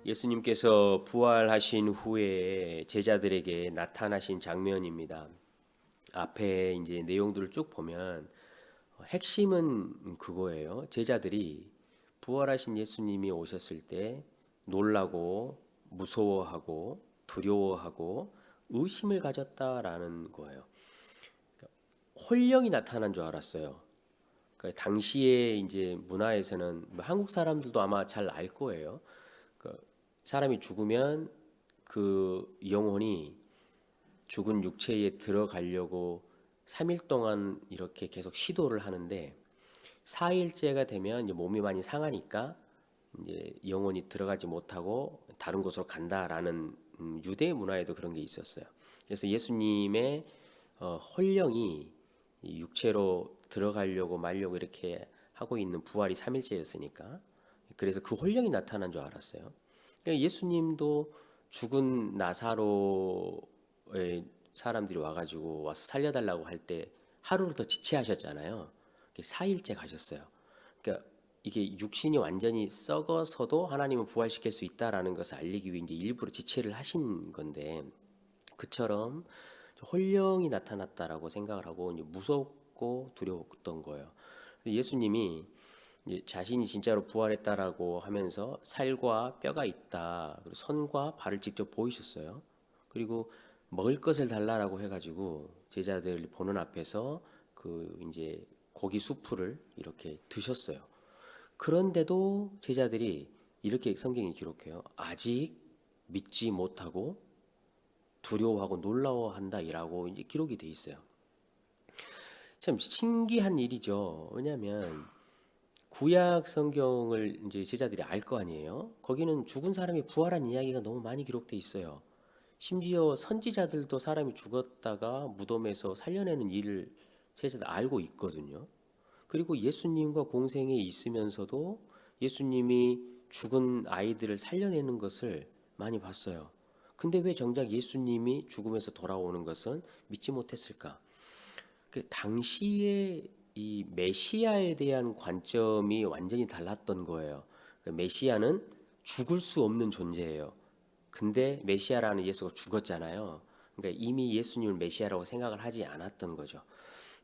예수님께서 부활하신 후에 제자들에게 나타나신 장면입니다. 앞에 이제 내용들을 쭉 보면 핵심은 그거예요. 제자들이 부활하신 예수님이 오셨을 때 놀라고 무서워하고 두려워하고 의심을 가졌다라는 거예요. 혼령이 나타난 줄 알았어요. 당시에 이제 문화에서는 한국 사람들도 아마 잘 알 거예요. 사람이 죽으면 그 영혼이 죽은 육체에 들어가려고 3일 동안 이렇게 계속 시도를 하는데 4일째가 되면 이제 몸이 많이 상하니까 이제 영혼이 들어가지 못하고 다른 곳으로 간다라는 유대 문화에도 그런 게 있었어요. 그래서 예수님의 혼령이 육체로 들어가려고 말려고 이렇게 하고 있는 부활이 3일째였으니까 그래서 그 혼령이 나타난 줄 알았어요. 그러니까 예수님도 죽은 나사로의 사람들이 와가지고 와서 살려달라고 할 때 하루를 더 지체하셨잖아요. 4일째 가셨어요. 그러니까 이게 육신이 완전히 썩어서도 하나님은 부활시킬 수 있다라는 것을 알리기 위해 이제 일부러 지체를 하신 건데 그처럼 혼령이 나타났다라고 생각을 하고 이제 무섭고 두려웠던 거예요. 예수님이 자신이 진짜로 부활했다라고 하면서 살과 뼈가 있다. 그리고 손과 발을 직접 보이셨어요. 그리고 먹을 것을 달라라고 해가지고 제자들 보는 앞에서 그 이제 고기 수프를 이렇게 드셨어요. 그런데도 제자들이 이렇게 성경이 기록해요. 아직 믿지 못하고 두려워하고 놀라워한다이라고 이제 기록이 돼 있어요. 참 신기한 일이죠. 왜냐하면 구약 성경을 이제 제자들이 알 거 아니에요. 거기는 죽은 사람이 부활한 이야기가 너무 많이 기록돼 있어요. 심지어 선지자들도 사람이 죽었다가 무덤에서 살려내는 일을 제자들 알고 있거든요. 그리고 예수님과 공생에 있으면서도 예수님이 죽은 아이들을 살려내는 것을 많이 봤어요. 근데 왜 정작 예수님이 죽음에서 돌아오는 것은 믿지 못했을까? 그 당시에 이 메시아에 대한 관점이 완전히 달랐던 거예요. 메시아는 죽을 수 없는 존재예요. 근데 메시아라는 예수가 죽었잖아요. 그러니까 이미 예수님을 메시아라고 생각을 하지 않았던 거죠.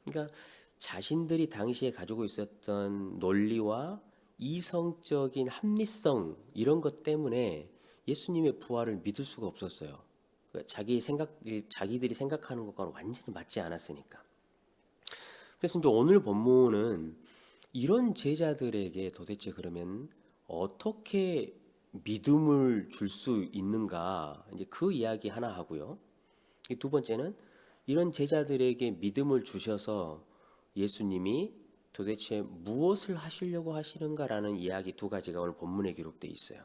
그러니까 자신들이 당시에 가지고 있었던 논리와 이성적인 합리성 이런 것 때문에 예수님의 부활을 믿을 수가 없었어요. 그러니까 자기들이 생각하는 것과는 완전히 맞지 않았으니까. 그래서 이제 오늘 본문은 이런 제자들에게 도대체 그러면 어떻게 믿음을 줄 수 있는가? 이제 그 이야기 하나 하고요. 두 번째는 이런 제자들에게 믿음을 주셔서 예수님이 도대체 무엇을 하시려고 하시는가라는 이야기 두 가지가 오늘 본문에 기록되어 있어요.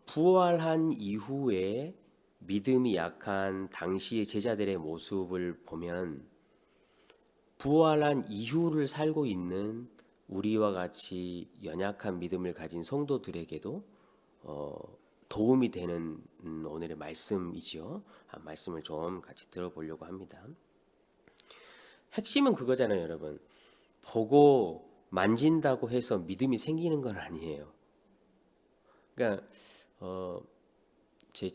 부활한 이후에 믿음이 약한 당시의 제자들의 모습을 보면 부활한 이후를 살고 있는 우리와 같이 연약한 믿음을 가진 성도들에게도 도움이 되는 오늘의 말씀이지요. 말씀을 좀 같이 들어보려고 합니다. 핵심은 그거잖아요, 여러분. 보고 만진다고 해서 믿음이 생기는 건 아니에요. 그러니까 제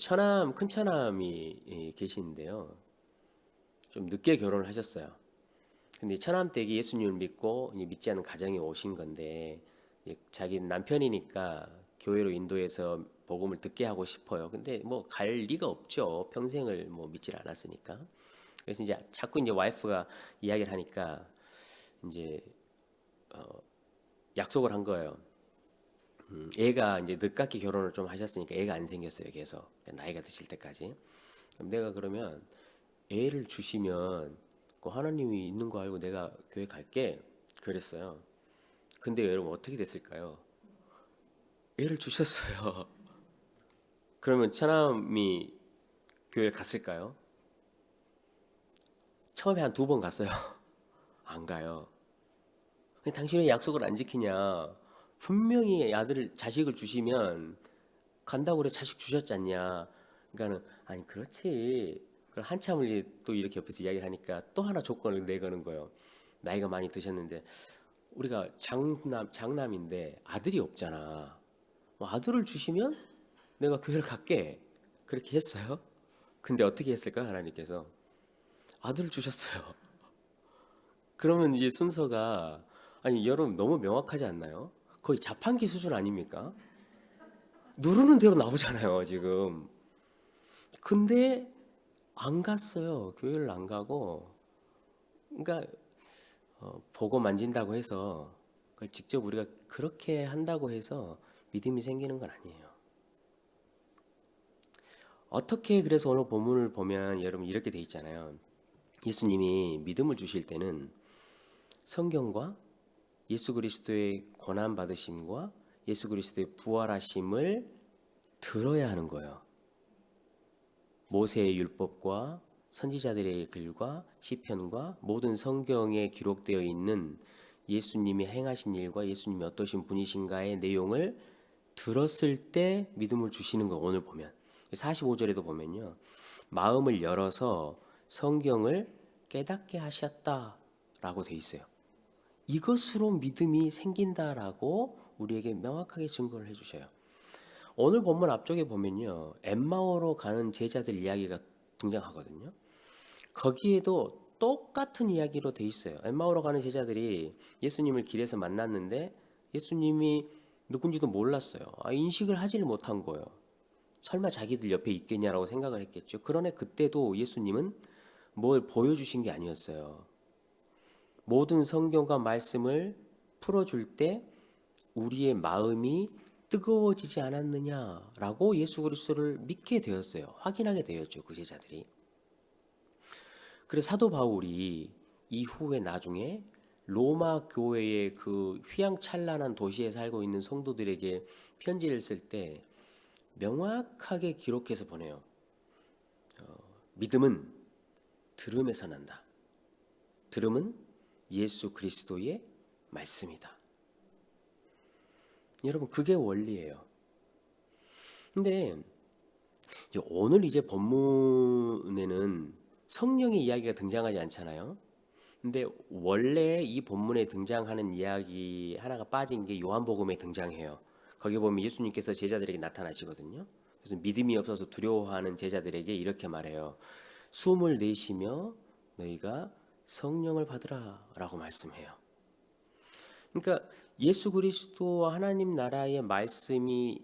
큰 처남이 계시는데요. 좀 늦게 결혼을 하셨어요. 근데 처남댁이 예수님을 믿고 믿지 않는 가정에 오신 건데 자기 남편이니까 교회로 인도해서 복음을 듣게 하고 싶어요. 근데 뭐 갈 리가 없죠. 평생을 뭐 믿질 않았으니까. 그래서 이제 자꾸 이제 와이프가 이야기를 하니까 이제 약속을 한 거예요. 애가 이제 늦깎이 결혼을 좀 하셨으니까 애가 안 생겼어요. 계속 나이가 드실 때까지. 그럼 내가 그러면 애를 주시면 그 하나님이 있는 거 알고 내가 교회 갈게 그랬어요. 근데 여러분 어떻게 됐을까요? 애를 주셨어요. 그러면 처남이 교회 갔을까요? 처음에 한 2번 갔어요. 안 가요. 당신은 약속을 안 지키냐? 분명히 자식을 주시면 간다고 그래 자식 주셨잖냐? 그러니까는 아니 그렇지. 그걸 한참을 또 이렇게 옆에서 이야기를 하니까 또 하나 조건을 내거는 거예요. 나이가 많이 드셨는데 우리가 장남인데 아들이 없잖아. 아들을 주시면 내가 교회를 갈게. 그렇게 했어요. 근데 어떻게 했을까 하나님께서? 아들을 주셨어요. 그러면 이제 순서가, 아니 여러분 너무 명확하지 않나요? 거의 자판기 수준 아닙니까? 누르는 대로 나오잖아요 지금. 근데 안 갔어요. 교회를 안 가고. 그러니까 보고 만진다고 해서, 그걸 직접 우리가 그렇게 한다고 해서 믿음이 생기는 건 아니에요. 어떻게, 그래서 오늘 본문을 보면 여러분 이렇게 돼 있잖아요. 예수님이 믿음을 주실 때는 성경과 예수 그리스도의 고난 받으심과 예수 그리스도의 부활하심을 들어야 하는 거예요. 모세의 율법과 선지자들의 글과 시편과 모든 성경에 기록되어 있는 예수님이 행하신 일과 예수님이 어떠신 분이신가의 내용을 들었을 때 믿음을 주시는 거. 오늘 보면 45절에도 보면요, 마음을 열어서 성경을 깨닫게 하셨다라고 돼 있어요. 이것으로 믿음이 생긴다라고 우리에게 명확하게 증거를 해주셔요. 오늘 본문 앞쪽에 보면요, 엠마오로 가는 제자들 이야기가 등장하거든요. 거기에도 똑같은 이야기로 돼 있어요. 엠마오로 가는 제자들이 예수님을 길에서 만났는데 예수님이 누군지도 몰랐어요. 인식을 하지를 못한 거예요. 설마 자기들 옆에 있겠냐라고 생각을 했겠죠. 그러나 그때도 예수님은 뭘 보여주신 게 아니었어요. 모든 성경과 말씀을 풀어줄 때 우리의 마음이 뜨거워지지 않았느냐라고 예수 그리스도를 믿게 되었어요. 확인하게 되었죠, 그 제자들이. 그래서 사도 바울이 이후에 나중에 로마 교회의 그 휘황찬란한 도시에 살고 있는 성도들에게 편지를 쓸 때 명확하게 기록해서 보내요. 믿음은 들음에서 난다. 들음은 예수 그리스도의 말씀이다. 여러분, 그게 원리예요. 근데 오늘 이제 본문에는 성령의 이야기가 등장하지 않잖아요. 근데 원래 이 본문에 등장하는 이야기 하나가 빠진 게 요한복음에 등장해요. 거기 보면 예수님께서 제자들에게 나타나시거든요. 그래서 믿음이 없어서 두려워하는 제자들에게 이렇게 말해요. 숨을 내쉬며 너희가 성령을 받으라 라고 말씀해요. 그러니까 예수 그리스도와 하나님 나라의 말씀이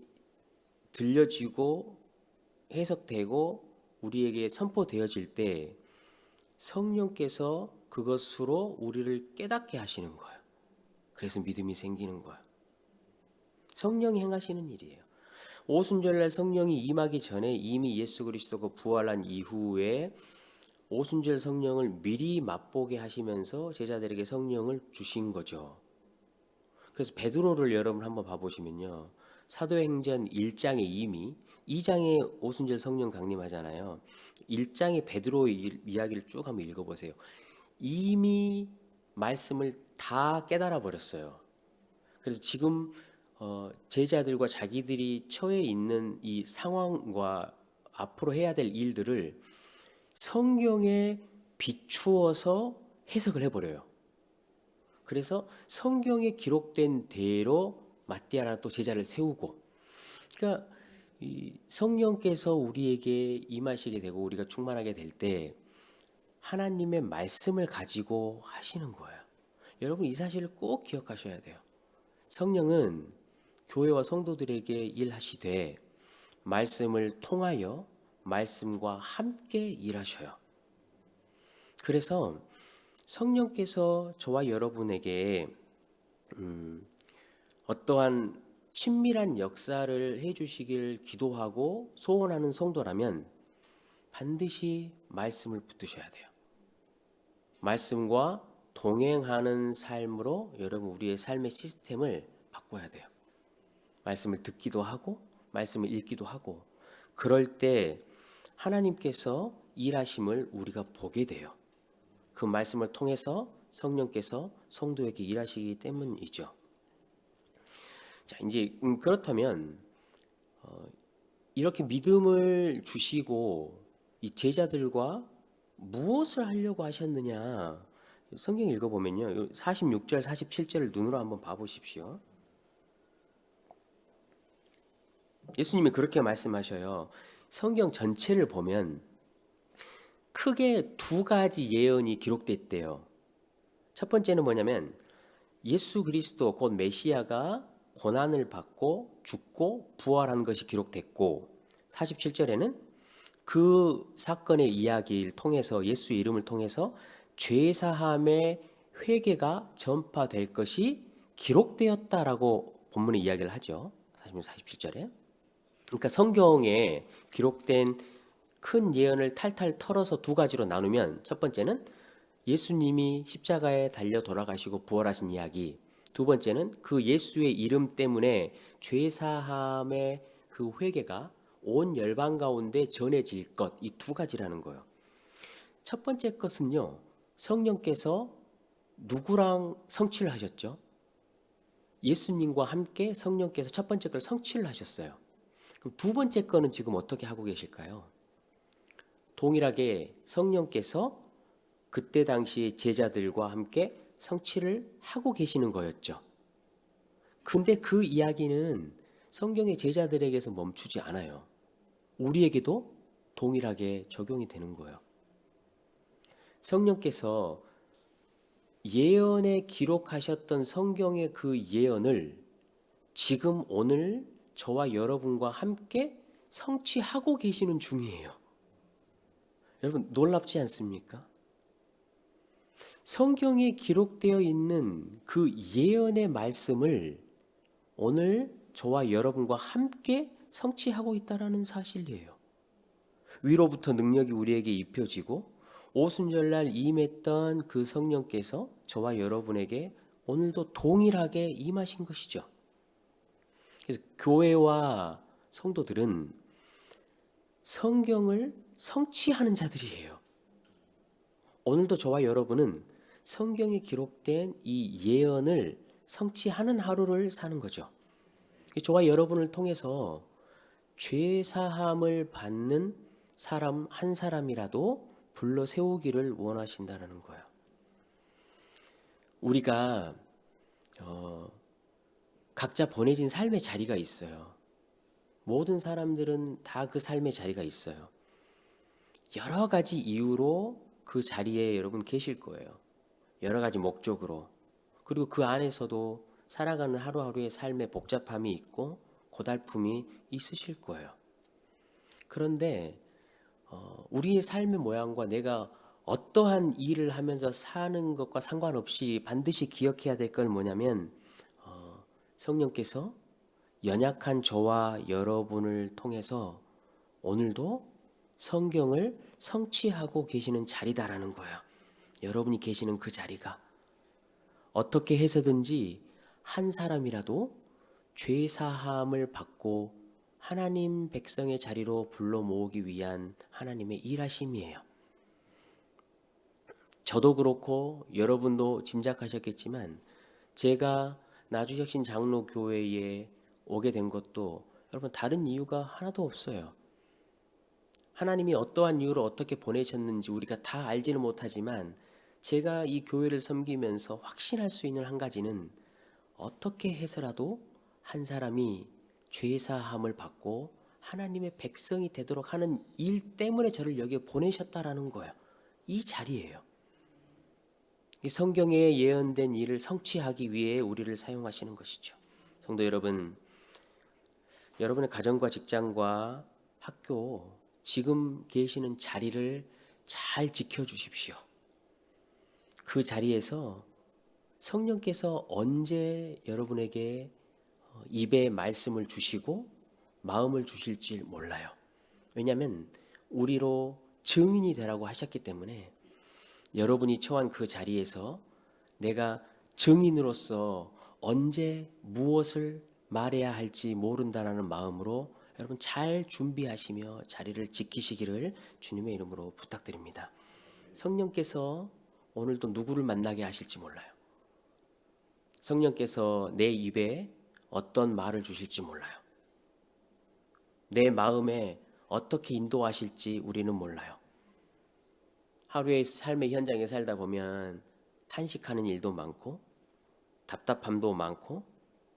들려지고 해석되고 우리에게 선포되어질 때 성령께서 그것으로 우리를 깨닫게 하시는 거예요. 그래서 믿음이 생기는 거예요. 성령이 행하시는 일이에요. 오순절날 성령이 임하기 전에 이미 예수 그리스도가 부활한 이후에 오순절 성령을 미리 맛보게 하시면서 제자들에게 성령을 주신 거죠. 그래서 베드로를 여러분 한번 봐보시면요, 사도행전 1장에 이미 2장에 오순절 성령 강림하잖아요. 1장에 베드로의 이야기를 쭉 한번 읽어보세요. 이미 말씀을 다 깨달아 버렸어요. 그래서 지금 제자들과 자기들이 처해 있는 이 상황과 앞으로 해야 될 일들을 성경에 비추어서 해석을 해버려요. 그래서 성경에 기록된 대로 마띠아라 또 제자를 세우고, 그러니까 이 성령께서 우리에게 임하시게 되고 우리가 충만하게 될 때 하나님의 말씀을 가지고 하시는 거예요. 여러분, 이 사실을 꼭 기억하셔야 돼요. 성령은 교회와 성도들에게 일하시되 말씀을 통하여 말씀과 함께 일하셔요. 그래서 성령께서 저와 여러분에게 어떠한 친밀한 역사를 해주시길 기도하고 소원하는 성도라면 반드시 말씀을 붙드셔야 돼요. 말씀과 동행하는 삶으로 여러분 우리의 삶의 시스템을 바꿔야 돼요. 말씀을 듣기도 하고 말씀을 읽기도 하고, 그럴 때 하나님께서 일하심을 우리가 보게 돼요. 그 말씀을 통해서 성령께서 성도에게 일하시기 때문이죠. 자, 이제 그렇다면 이렇게 믿음을 주시고 이 제자들과 무엇을 하려고 하셨느냐, 성경 읽어보면요, 46절 47절을 눈으로 한번 봐보십시오. 예수님이 그렇게 말씀하셔요. 성경 전체를 보면 크게 두 가지 예언이 기록됐대요. 첫 번째는 뭐냐면 예수 그리스도 곧 메시아가 고난을 받고 죽고 부활한 것이 기록됐고, 47절에는 그 사건의 이야기를 통해서 예수 이름을 통해서 죄사함의 회개가 전파될 것이 기록되었다라고 본문의 이야기를 하죠. 47절에. 그러니까 성경에 기록된 큰 예언을 탈탈 털어서 두 가지로 나누면, 첫 번째는 예수님이 십자가에 달려 돌아가시고 부활하신 이야기, 두 번째는 그 예수의 이름 때문에 죄사함의 그 회개가 온 열방 가운데 전해질 것, 이 두 가지라는 거예요. 첫 번째 것은요, 성령께서 누구랑 성취를 하셨죠? 예수님과 함께 성령께서 첫 번째 걸 성취를 하셨어요. 그럼 두 번째 거는 지금 어떻게 하고 계실까요? 동일하게 성령께서 그때 당시 제자들과 함께 성취를 하고 계시는 거였죠. 근데 그 이야기는 성경의 제자들에게서 멈추지 않아요. 우리에게도 동일하게 적용이 되는 거예요. 성령께서 예언에 기록하셨던 성경의 그 예언을 지금 오늘 저와 여러분과 함께 성취하고 계시는 중이에요. 여러분 놀랍지 않습니까? 성경에 기록되어 있는 그 예언의 말씀을 오늘 저와 여러분과 함께 성취하고 있다는 사실이에요. 위로부터 능력이 우리에게 입혀지고 오순절날 임했던 그 성령께서 저와 여러분에게 오늘도 동일하게 임하신 것이죠. 그래서 교회와 성도들은 성경을 성취하는 자들이에요. 오늘도 저와 여러분은 성경에 기록된 이 예언을 성취하는 하루를 사는 거죠. 저와 여러분을 통해서 죄 사함을 받는 사람 한 사람이라도 불러 세우기를 원하신다는 거예요. 우리가 각자 보내진 삶의 자리가 있어요. 모든 사람들은 다 그 삶의 자리가 있어요. 여러 가지 이유로 그 자리에 여러분 계실 거예요. 여러 가지 목적으로. 그리고 그 안에서도 살아가는 하루하루의 삶의 복잡함이 있고 고달픔이 있으실 거예요. 그런데 우리의 삶의 모양과 내가 어떠한 일을 하면서 사는 것과 상관없이 반드시 기억해야 될 건 뭐냐면, 성령께서 연약한 저와 여러분을 통해서 오늘도 성경을 성취하고 계시는 자리다라는 거예요. 여러분이 계시는 그 자리가 어떻게 해서든지 한 사람이라도 죄 사함을 받고 하나님 백성의 자리로 불러 모으기 위한 하나님의 일하심이에요. 저도 그렇고 여러분도 짐작하셨겠지만 제가 나주혁신 장로교회에 오게 된 것도 여러분 다른 이유가 하나도 없어요. 하나님이 어떠한 이유로 어떻게 보내셨는지 우리가 다 알지는 못하지만 제가 이 교회를 섬기면서 확신할 수 있는 한 가지는 어떻게 해서라도 한 사람이 죄사함을 받고 하나님의 백성이 되도록 하는 일 때문에 저를 여기에 보내셨다라는 거예요. 이 자리예요. 이 성경에 예언된 일을 성취하기 위해 우리를 사용하시는 것이죠. 성도 여러분, 여러분의 가정과 직장과 학교, 지금 계시는 자리를 잘 지켜주십시오. 그 자리에서 성령께서 언제 여러분에게 입에 말씀을 주시고 마음을 주실지 몰라요. 왜냐하면 우리로 증인이 되라고 하셨기 때문에 여러분이 처한 그 자리에서 내가 증인으로서 언제 무엇을 말해야 할지 모른다라는 마음으로 여러분 잘 준비하시며 자리를 지키시기를 주님의 이름으로 부탁드립니다. 성령께서 오늘도 누구를 만나게 하실지 몰라요. 성령께서 내 입에 어떤 말을 주실지 몰라요. 내 마음에 어떻게 인도하실지 우리는 몰라요. 하루의 삶의 현장에 살다 보면 탄식하는 일도 많고 답답함도 많고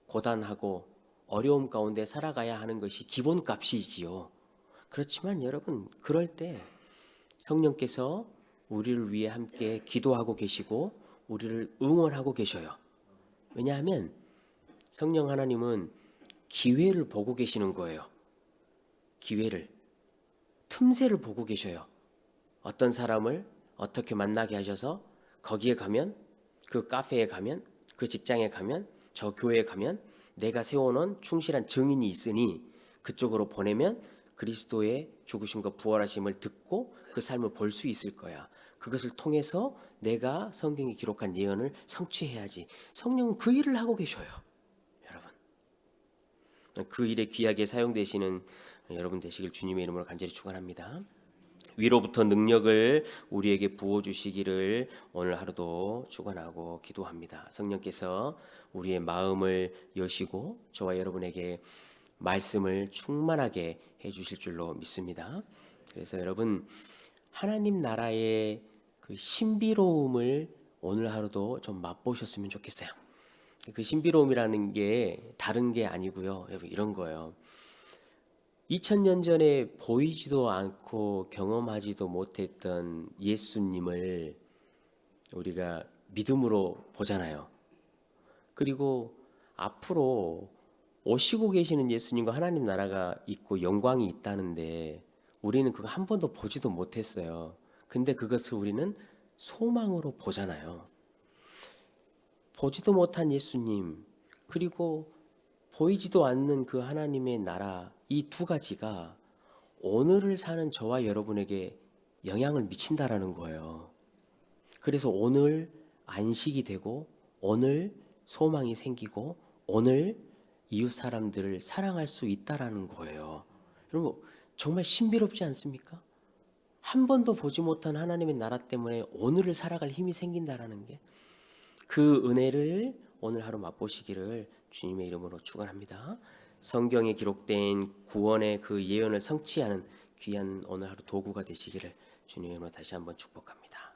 고단하고 어려움 가운데 살아가야 하는 것이 기본값이지요. 그렇지만 여러분, 그럴 때 성령께서 우리를 위해 함께 기도하고 계시고 우리를 응원하고 계셔요. 왜냐하면 성령 하나님은 기회를 보고 계시는 거예요. 기회를, 틈새를 보고 계셔요. 어떤 사람을 어떻게 만나게 하셔서 거기에 가면, 그 카페에 가면, 그 직장에 가면, 저 교회에 가면 내가 세워놓은 충실한 증인이 있으니 그쪽으로 보내면 그리스도의 죽으심과 부활하심을 듣고 그 삶을 볼 수 있을 거야. 그것을 통해서 내가 성경에 기록한 예언을 성취해야지. 성령은 그 일을 하고 계셔요. 여러분, 그 일에 귀하게 사용되시는 여러분 되시길 주님의 이름으로 간절히 축원합니다. 위로부터 능력을 우리에게 부어주시기를 오늘 하루도 축원하고 기도합니다. 성령께서 우리의 마음을 여시고 저와 여러분에게 말씀을 충만하게 해주실 줄로 믿습니다. 그래서 여러분, 하나님 나라의 그 신비로움을 오늘 하루도 좀 맛보셨으면 좋겠어요. 그 신비로움이라는 게 다른 게 아니고요. 여러분, 이런 거예요. 2000년 전에 보이지도 않고 경험하지도 못했던 예수님을 우리가 믿음으로 보잖아요. 그리고 앞으로 오시고 계시는 예수님과 하나님 나라가 있고 영광이 있다는데 우리는 그거 한 번도 보지도 못했어요. 근데 그것을 우리는 소망으로 보잖아요. 보지도 못한 예수님, 그리고 보이지도 않는 그 하나님의 나라, 이 두 가지가 오늘을 사는 저와 여러분에게 영향을 미친다라는 거예요. 그래서 오늘 안식이 되고, 오늘 소망이 생기고, 오늘 이웃 사람들을 사랑할 수 있다라는 거예요. 여러분, 정말 신비롭지 않습니까? 한 번도 보지 못한 하나님의 나라 때문에 오늘을 살아갈 힘이 생긴다라는 게, 그 은혜를 오늘 하루 맛보시기를 주님의 이름으로 축원합니다. 성경에 기록된 구원의 그 예언을 성취하는 귀한 오늘 하루 도구가 되시기를 주님의 이름으로 다시 한번 축복합니다.